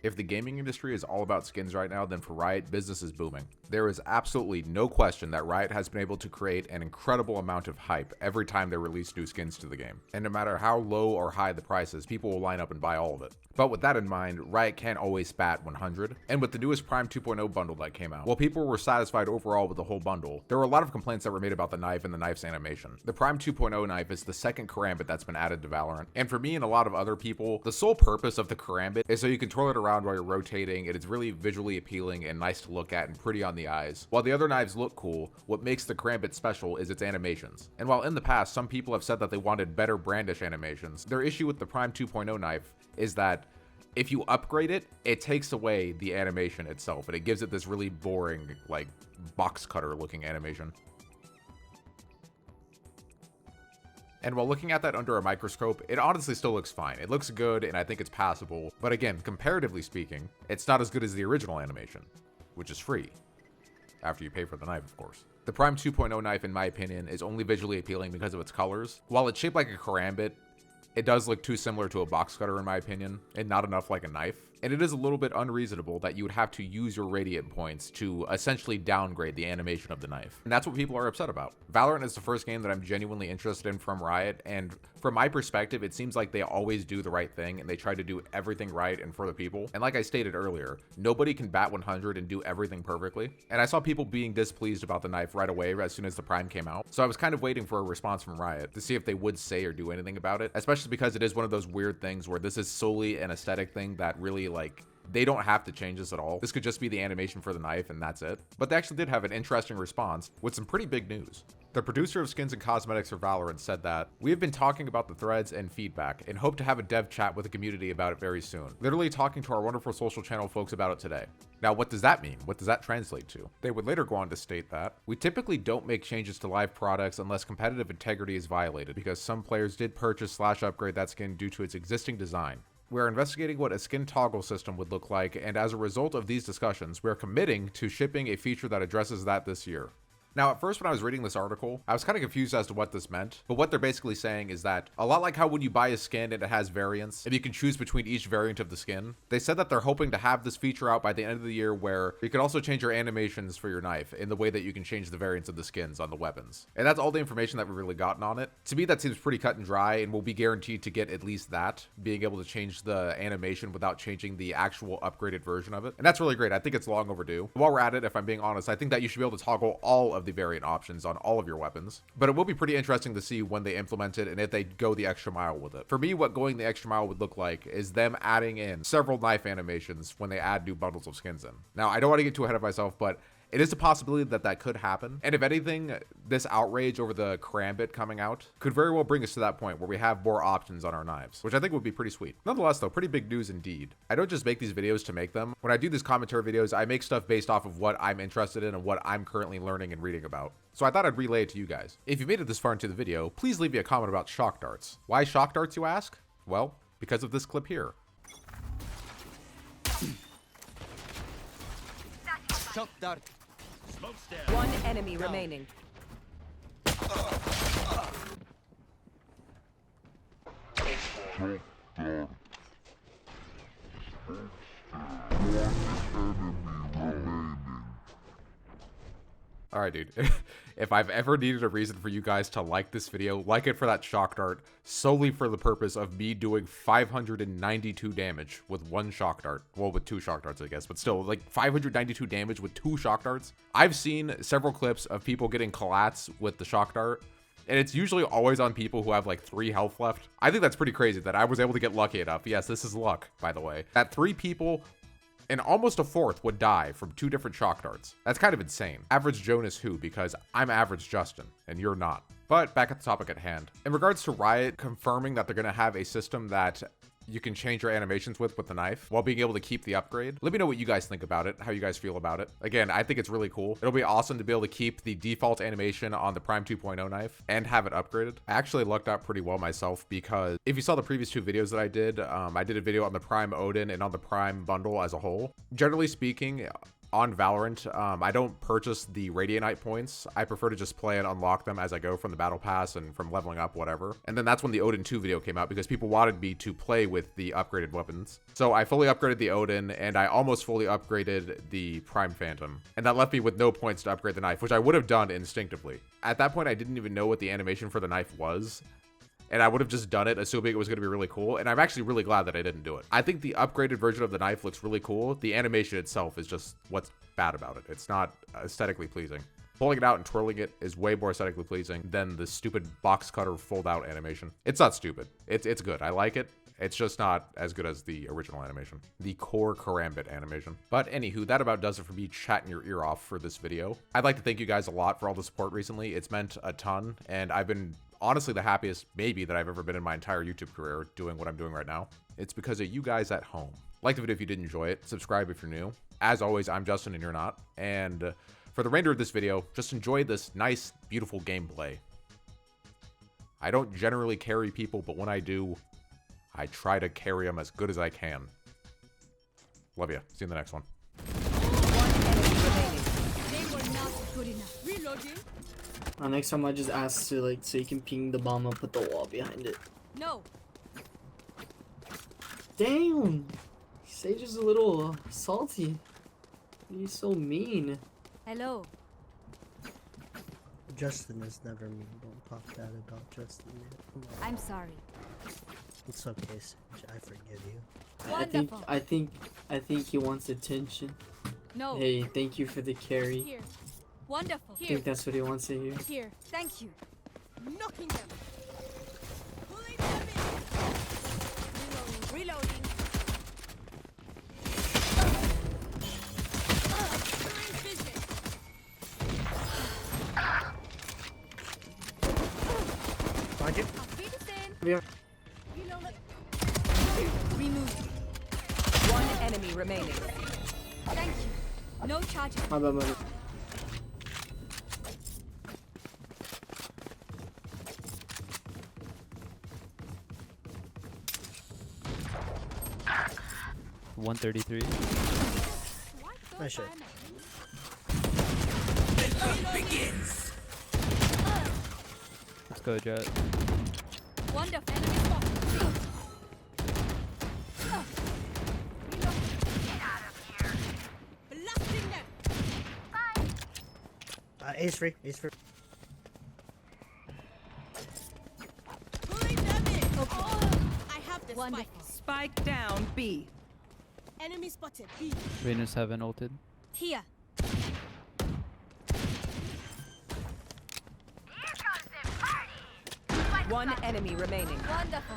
If the gaming industry is all about skins right now, then for Riot, business is booming. There is absolutely no question that Riot has been able to create an incredible amount of hype every time they release new skins to the game. And no matter how low or high the price is, people will line up and buy all of it. But with that in mind, Riot can't always spat 100. And with the newest Prime 2.0 bundle that came out, while people were satisfied overall with the whole bundle, there were a lot of complaints that were made about the knife and the knife's animation. The Prime 2.0 knife is the second karambit that's been added to Valorant. And for me and a lot of other people, the sole purpose of the karambit is so you can twirl it around while you're rotating, and it's really visually appealing and nice to look at and pretty on the eyes. While the other knives look cool, what makes the karambit special is its animations. And while in the past, some people have said that they wanted better brandish animations, their issue with the Prime 2.0 knife is that if you upgrade it, it takes away the animation itself, and it gives it this really boring, like, box cutter looking animation. And while looking at that under a microscope, it honestly still looks fine. It looks good, and I think it's passable. But again, comparatively speaking, it's not as good as the original animation, which is free. After you pay for the knife, of course. The Prime 2.0 knife, in my opinion, is only visually appealing because of its colors. While it's shaped like a karambit, it does look too similar to a box cutter in my opinion, and not enough like a knife. And it is a little bit unreasonable that you would have to use your radiant points to essentially downgrade the animation of the knife. And that's what people are upset about. Valorant is the first game that I'm genuinely interested in from Riot, and from my perspective, it seems like they always do the right thing and they try to do everything right and for the people. And like I stated earlier, nobody can bat 100 and do everything perfectly. And I saw people being displeased about the knife right away as soon as the Prime came out. So I was kind of waiting for a response from Riot to see if they would say or do anything about it, especially because it is one of those weird things where this is solely an aesthetic thing that really, like, they don't have to change this at all. This could just be the animation for the knife and that's it. But they actually did have an interesting response with some pretty big news. The producer of skins and cosmetics for Valorant said that, "We have been talking about the threads and feedback and hope to have a dev chat with the community about it very soon. Literally talking to our wonderful social channel folks about it today." Now, what does that mean? What does that translate to? They would later go on to state that, "We typically don't make changes to live products unless competitive integrity is violated because some players did purchase/upgrade that skin due to its existing design. We're investigating what a skin toggle system would look like, and as a result of these discussions, we're committing to shipping a feature that addresses that this year." Now, at first when I was reading this article, I was kind of confused as to what this meant, but what they're basically saying is that, a lot like how when you buy a skin and it has variants, and you can choose between each variant of the skin, they said that they're hoping to have this feature out by the end of the year where you can also change your animations for your knife in the way that you can change the variants of the skins on the weapons. And that's all the information that we've really gotten on it. To me, that seems pretty cut and dry, and we'll be guaranteed to get at least that, being able to change the animation without changing the actual upgraded version of it. And that's really great. I think it's long overdue. While we're at it, if I'm being honest, I think that you should be able to toggle all of the variant options on all of your weapons, but it will be pretty interesting to see when they implement it and if they go the extra mile with it. For me, what going the extra mile would look like is them adding in several knife animations when they add new bundles of skins in. Now, I don't want to get too ahead of myself, but it is a possibility that that could happen. And if anything, this outrage over the karambit coming out could very well bring us to that point where we have more options on our knives, which I think would be pretty sweet. Nonetheless, though, pretty big news indeed. I don't just make these videos to make them. When I do these commentary videos, I make stuff based off of what I'm interested in and what I'm currently learning and reading about. So I thought I'd relay it to you guys. If you made it this far into the video, please leave me a comment about shock darts. Why shock darts, you ask? Well, because of this clip here. Shock dart. One enemy remaining. Alright, dude. If I've ever needed a reason for you guys to like this video, like it for that shock dart, solely for the purpose of me doing 592 damage with one shock dart. Well, with two shock darts, I guess, but still, like 592 damage with two shock darts. I've seen several clips of people getting collats with the shock dart, and it's usually always on people who have like 3 health left. I think that's pretty crazy that I was able to get lucky enough. Yes, this is luck, by the way. That 3 people and almost a fourth would die from 2 different shock darts. That's kind of insane. Average Jonas who? Because I'm average Justin, and you're not. But back at the topic at hand. In regards to Riot confirming that they're gonna have a system that you can change your animations with the knife while being able to keep the upgrade. Let me know what you guys think about it, how you guys feel about it. Again, I think it's really cool. It'll be awesome to be able to keep the default animation on the Prime 2.0 knife and have it upgraded. I actually lucked out pretty well myself because if you saw the previous 2 videos that I did a video on the Prime Odin and on the Prime bundle as a whole. Generally speaking, on Valorant, I don't purchase the Radianite points. I prefer to just play and unlock them as I go from the battle pass and from leveling up, whatever. And then that's when the Odin 2 video came out because people wanted me to play with the upgraded weapons. So I fully upgraded the Odin and I almost fully upgraded the Prime Phantom. And that left me with no points to upgrade the knife, which I would have done instinctively. At that point, I didn't even know what the animation for the knife was. And I would have just done it assuming it was going to be really cool. And I'm actually really glad that I didn't do it. I think the upgraded version of the knife looks really cool. The animation itself is just what's bad about it. It's not aesthetically pleasing. Pulling it out and twirling it is way more aesthetically pleasing than the stupid box cutter fold out animation. It's not stupid. It's good. I like it. It's just not as good as the original animation, the core Karambit animation. But anywho, that about does it for me chatting your ear off for this video. I'd like to thank you guys a lot for all the support recently. It's meant a ton, and I've been honestly the happiest maybe that I've ever been in my entire YouTube career doing what I'm doing right now. It's because of you guys at home. Like the video if you did enjoy it, subscribe if you're new. As always, I'm Justin and you're not. And for the remainder of this video, just enjoy this nice, beautiful gameplay. I don't generally carry people, but when I do, I try to carry them as good as I can. Love ya. See you in the next one. They were not good enough. Reloading. Next time I just ask to like so you can ping the bomb and put the wall behind it. No. Damn, Sage is a little salty. He's so mean. Hello. Justin is never mean. Don't talk that about Justin. I'm sorry. It's okay, Sage. I forgive you. Wonderful. I think he wants attention. No. Hey, thank you for the carry. Here. Wonderful. I think that's what he wants to hear. Here. Thank you. Knocking them. Pulling them in. Reloading. Find you. Yeah. Removed. One enemy remaining. Thank you. No charges. My bad, my bad. $133. Nice shot. Let's go, Jet. Wonderful. Enemy spotted. Blasting them. Ace free. Ace free. Pulling them in. Oh, I have the spike. Spike down B. Enemy spotted. B. Venus haven't ulted. Here. One enemy remaining. Wonderful.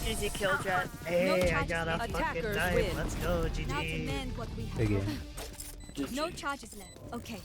Easy kill, Jet. Hey, I got a charges. fucking Attackers knife. win. Let's go, Now to GG. mend what we have. Big game. No charges left. Okay.